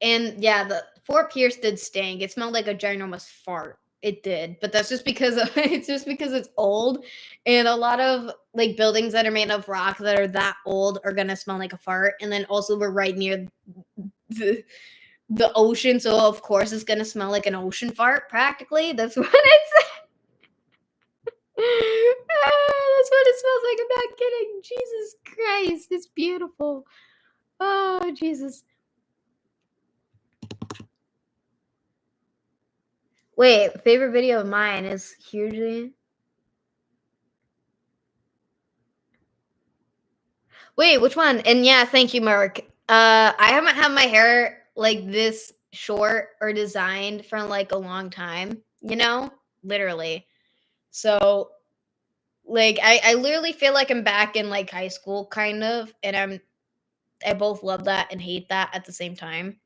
And yeah, the Fort Pierce did stink. It smelled like a ginormous fart. It did, but that's just because of, it's just because it's old, and a lot of like buildings that are made of rock that are that old are gonna smell like a fart. And then also we're right near the, the ocean, so of course it's gonna smell like an ocean fart. Practically, that's what it's. That's what it smells like. I'm not kidding. Jesus Christ, it's beautiful. Oh Jesus. Wait, favorite video of mine is hugely. Wait, which one? And yeah, thank you, Mark. I haven't had my hair like this short or designed for like a long time, literally. So like I literally feel like I'm back in like high school kind of, and I both love that and hate that at the same time.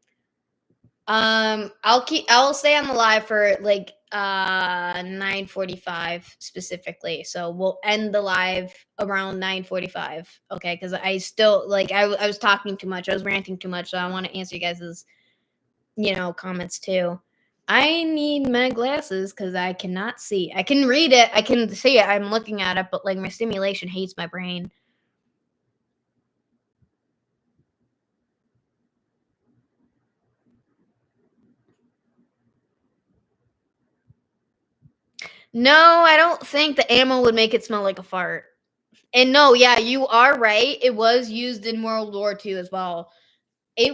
I'll stay on the live for like 9:45 specifically. So we'll end the live around 9:45. Okay, because I still like I was talking too much. I was ranting too much, so I want to answer you guys's comments too. I need my glasses because I cannot see. I can read it, I can see it, I'm looking at it, but like my stimulation hates my brain. No, I don't think the ammo would make it smell like a fart. And no, yeah, you are right. It was used in World War II as well. I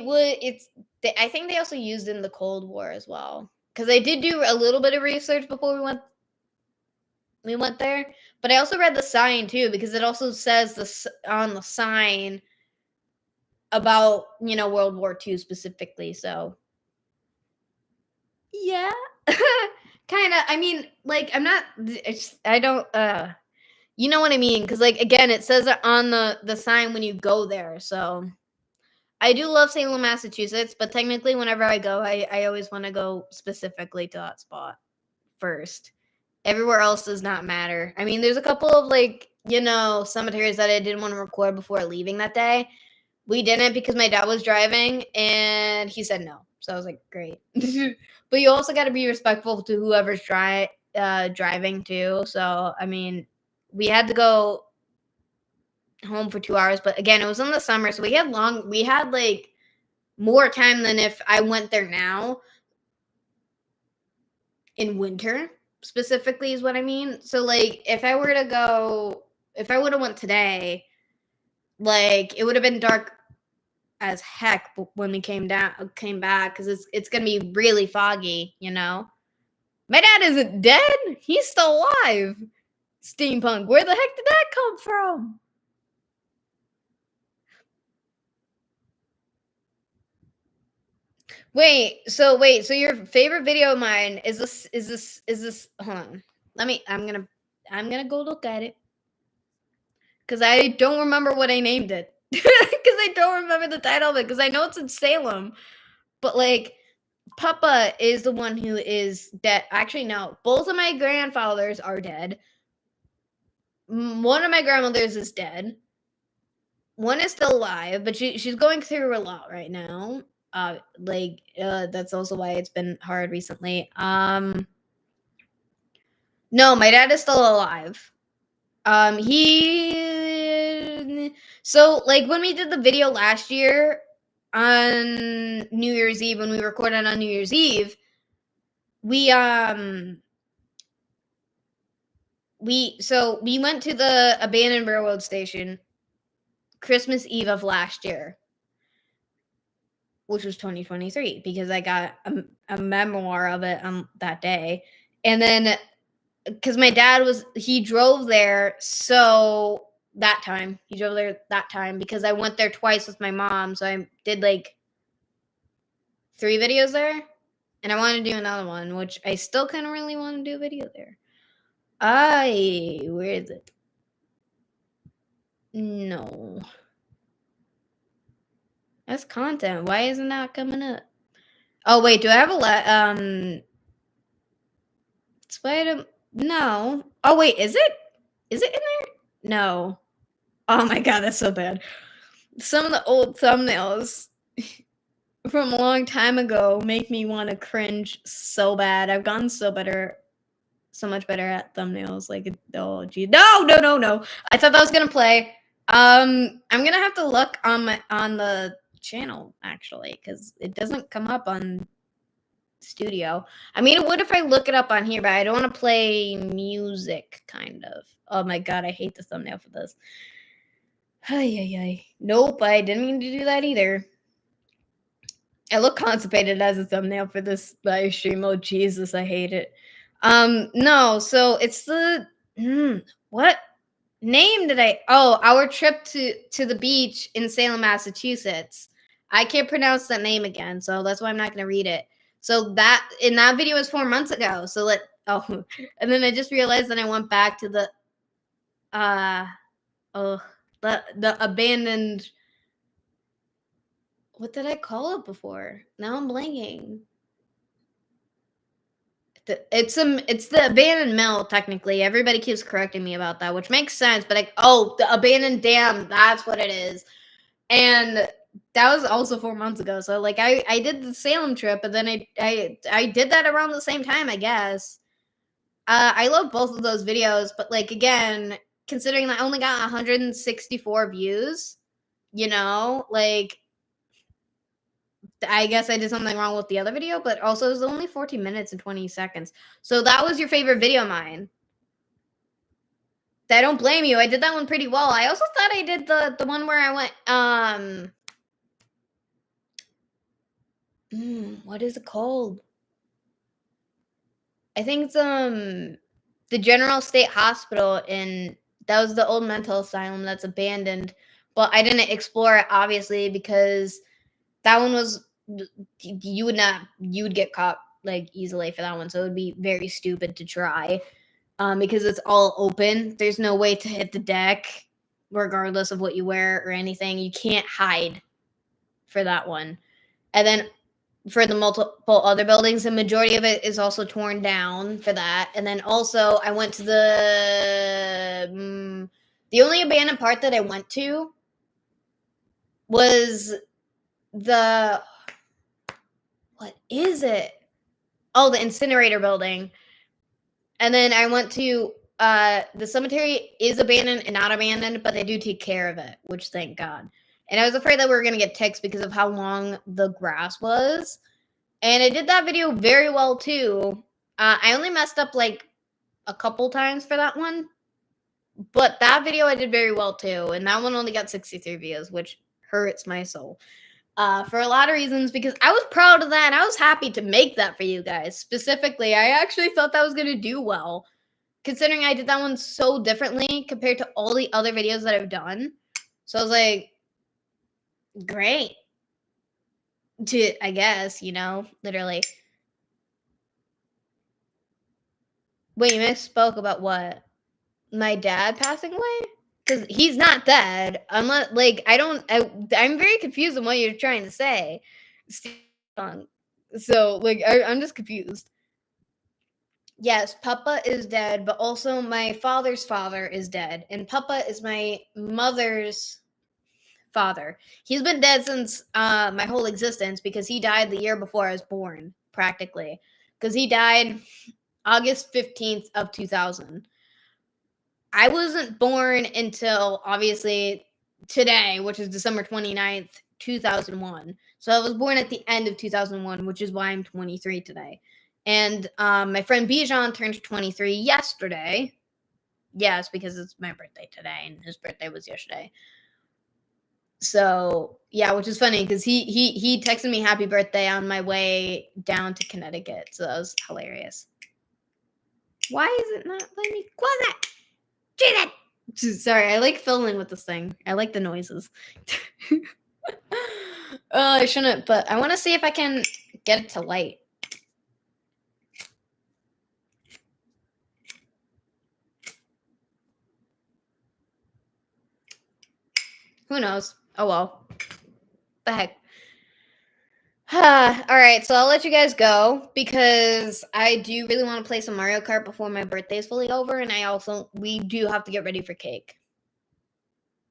think they also used it in the Cold War as well. Because I did do a little bit of research before we went there, but I also read the sign too because it also says this on the sign about World War II specifically. So yeah, kind of. I mean, like I'm not. I don't. You know what I mean? Because like again, it says it on the sign when you go there. So I do love Salem, Massachusetts, but technically, whenever I go, I always want to go specifically to that spot first. Everywhere else does not matter. I mean, there's a couple of like cemeteries that I didn't want to record before leaving that day. We didn't because my dad was driving and he said no. So I was like, great. But you also got to be respectful to whoever's driving too. So I mean, we had to go home for 2 hours, but again, it was in the summer, so we had like more time than if I went there now in winter specifically is what I mean. So like if I would have went today, like it would have been dark as heck when we came back because it's gonna be really foggy. My dad isn't dead, he's still alive. Steampunk, where the heck did that come from? So your favorite video of mine is this hold on. I'm gonna go look at it. Cause I don't remember what I named it. Cause I don't remember the title of it. Cause I know it's in Salem. But like Papa is the one who is dead. Actually, no. Both of my grandfathers are dead. One of my grandmothers is dead. One is still alive, but she's going through a lot right now. That's also why it's been hard recently. No, my dad is still alive. He so like when we did the video last year on New Year's Eve, when we recorded on New Year's Eve, we went to the abandoned railroad station Christmas Eve of last year, which was 2023, because I got a memoir of it on that day. And then because my dad he drove there, so he drove there that time because I went there twice with my mom, so I did like 3 videos there, and I want to do another one, which I still kind of really want to do a video there. Where is it? No, that's content. Why isn't that coming up? Oh wait, do I have spider? No. Oh wait, is it in there? No. Oh my god, that's so bad. Some of the old thumbnails from a long time ago make me want to cringe so bad. I've gotten so much better at thumbnails. Like, oh gee, no! I thought that was gonna play. I'm gonna have to look on the channel actually, because it doesn't come up on studio. I mean, it would if I look it up on here, but I don't want to play music. Kind of. Oh my god, I hate the thumbnail for this. Ay. Nope, I didn't mean to do that either. I look constipated as a thumbnail for this live stream. Oh Jesus, I hate it. No, so it's the what name did I? Oh, our trip to the beach in Salem, Massachusetts. I can't pronounce that name again, so that's why I'm not gonna read it. So that in that video was 4 months ago. So and then I just realized that I went back to the the abandoned. What did I call it before? Now I'm blanking. It's the abandoned mill technically. Everybody keeps correcting me about that, which makes sense. But the abandoned dam. That's what it is. And that was also 4 months ago. So like I did the Salem trip, and then I did that around the same time, I guess. I love both of those videos, but like again, considering I only got 164 views, like I guess I did something wrong with the other video, but also it was only 14 minutes and 20 seconds. So that was your favorite video of mine. I don't blame you. I did that one pretty well. I also thought I did the one where I went what is it called? I think it's the General State Hospital that was the old mental asylum that's abandoned. But I didn't explore it obviously because that one was you would get caught like easily for that one, so it would be very stupid to try because it's all open. There's no way to hit the deck regardless of what you wear or anything. You can't hide for that one. And then for the multiple other buildings, the majority of it is also torn down for that. And then also I went to the only abandoned part that I went to was what is it? Oh, the incinerator building. And then I went to the cemetery is abandoned and not abandoned, but they do take care of it, which thank God. And I was afraid that we were going to get ticks because of how long the grass was. And I did that video very well too. I only messed up like a couple times for that one. But that video I did very well too. And that one only got 63 views, which hurts my soul. For a lot of reasons, because I was proud of that and I was happy to make that for you guys. Specifically, I actually thought that was going to do well, considering I did that one so differently compared to all the other videos that I've done. So I was like, great. I guess, literally. Wait, you misspoke about what? My dad passing away? Because he's not dead. Unless, like, I'm very confused on what you're trying to say. So, like, I'm just confused. Yes, Papa is dead, but also my father's father is dead. And Papa is my mother's father. He's been dead since my whole existence because he died the year before I was born, practically. Because he died August 15th of 2000. I wasn't born until, obviously, today, which is December 29th, 2001. So I was born at the end of 2001, which is why I'm 23 today. And my friend Bijan turned 23 yesterday. Yes, because it's my birthday today, and his birthday was yesterday. So yeah, which is funny because he texted me happy birthday on my way down to Connecticut. So that was hilarious. Why is it not letting me close it? Jesus! Sorry, I like fiddling with this thing. I like the noises. I shouldn't, but I want to see if I can get it to light. Who knows? Oh well. The heck. All right, so I'll let you guys go because I do really want to play some Mario Kart before my birthday is fully over, and we do have to get ready for cake.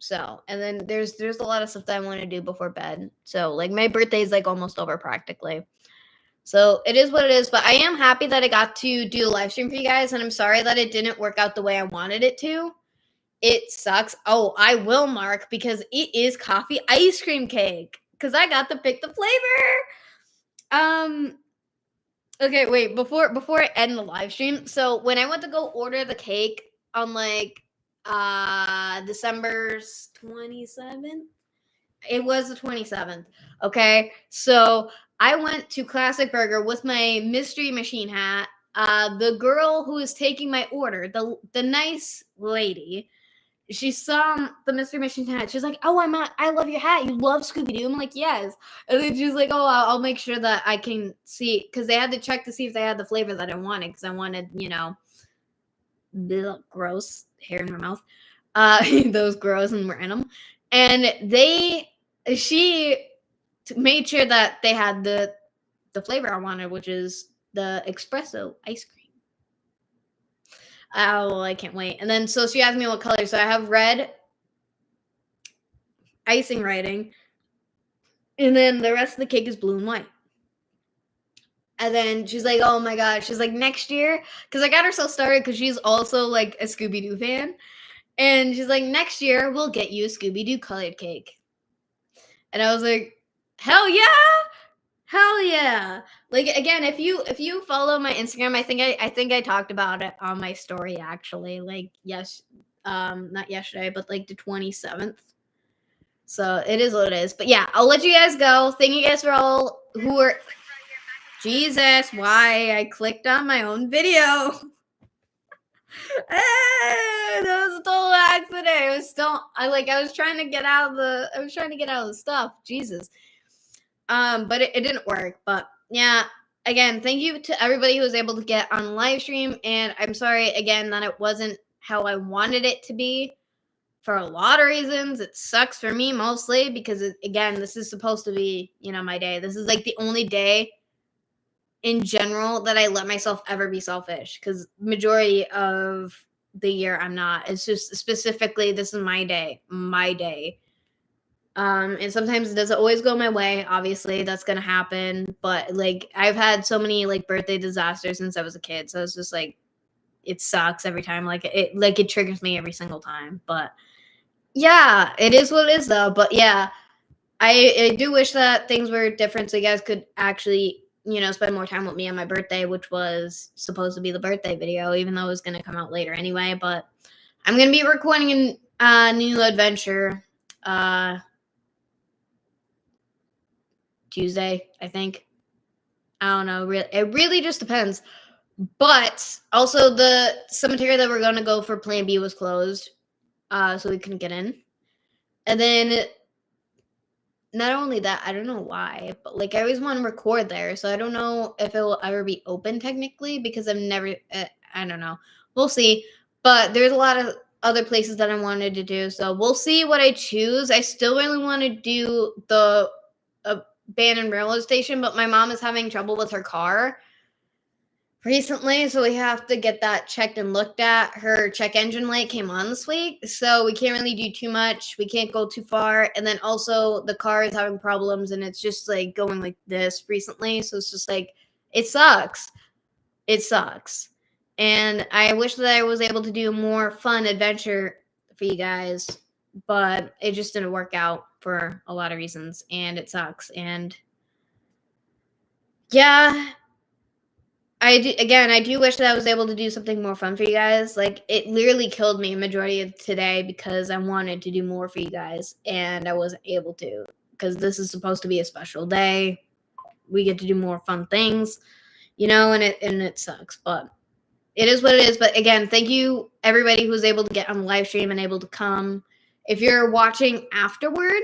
So, and then there's a lot of stuff that I want to do before bed. So, like my birthday is like almost over practically. So it is what it is, but I am happy that I got to do the live stream for you guys, and I'm sorry that it didn't work out the way I wanted it to. It sucks. Oh, I will mark because it is coffee ice cream cake because I got to pick the flavor. Okay, wait, before I end the live stream, so when I went to go order the cake on like December 27th, it was the 27th. Okay. So I went to Classic Burger with my mystery machine hat. The girl who was taking my order, the nice lady, she saw the mystery machine hat. She's like, "Oh, I love your hat. You love Scooby Doo." I'm like, "Yes." And then she's like, "Oh, I'll make sure that I can see," because they had to check to see if they had the flavor that I wanted, because I wanted, the gross hair in my mouth. Those gross and random. And she made sure that they had the flavor I wanted, which is the espresso ice cream. Oh, I can't wait. And then so she asked me what color. So I have red icing writing, and then the rest of the cake is blue and white. And then she's like, "Oh my god!" She's like, "Next year," because I got her so started because she's also like a Scooby Doo fan, and she's like, "Next year we'll get you a Scooby Doo colored cake." And I was like, "Hell yeah!" Hell yeah. Like again, if you follow my Instagram, I think I talked about it on my story actually. Like not yesterday, but like the 27th. So it is what it is. But yeah, I'll let you guys go. Thank you guys for all who are Jesus, why I clicked on my own video. That was a total accident. It was still I was trying to get out of the stuff. Jesus. But it didn't work. But yeah, again, thank you to everybody who was able to get on live stream. And I'm sorry again that it wasn't how I wanted it to be for a lot of reasons. It sucks for me mostly because again, this is supposed to be, my day. This is like the only day in general that I let myself ever be selfish, because majority of the year I'm not. It's just specifically this is my day. And sometimes it doesn't always go my way. Obviously, that's gonna happen. But like I've had so many like birthday disasters since I was a kid. So it's just like it sucks every time. It triggers me every single time. But yeah, it is what it is though. But yeah, I do wish that things were different so you guys could actually, spend more time with me on my birthday, which was supposed to be the birthday video, even though it was gonna come out later anyway. But I'm gonna be recording a new adventure. Tuesday, I think. I don't know. It really just depends. But also the cemetery that we're going to go for Plan B was closed, so we couldn't get in. And then not only that, I don't know why, but like I always want to record there, so I don't know if it will ever be open technically because I've never. I don't know. We'll see. But there's a lot of other places that I wanted to do, so we'll see what I choose. I still really want to do the abandoned railroad station, but my mom is having trouble with her car recently, so we have to get that checked and looked at. Her check engine light came on this week, so we can't really do too much. We can't go too far, and then also the car is having problems, and it's just like going like this recently, so it's just like it sucks. It sucks. And I wish that I was able to do a more fun adventure for you guys, but it just didn't work out for a lot of reasons, and it sucks. And yeah, I do wish that I was able to do something more fun for you guys. Like it literally killed me majority of today because I wanted to do more for you guys and I wasn't able to, because this is supposed to be a special day. We get to do more fun things, and it sucks, but it is what it is. But again, thank you everybody who was able to get on the live stream and able to come. If you're watching afterward,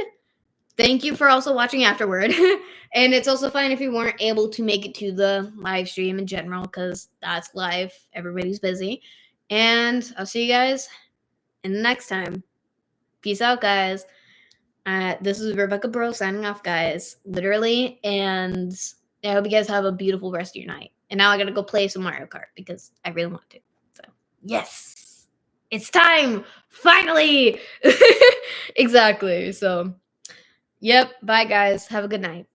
thank you for also watching afterward. And it's also fine if you weren't able to make it to the live stream in general, because that's live. Everybody's busy. And I'll see you guys in the next time. Peace out, guys. This is Rebecca Breault signing off, guys. Literally. And I hope you guys have a beautiful rest of your night. And now I gotta go play some Mario Kart because I really want to. So, yes. It's time. Finally. Exactly. So, yep. Bye, guys. Have a good night.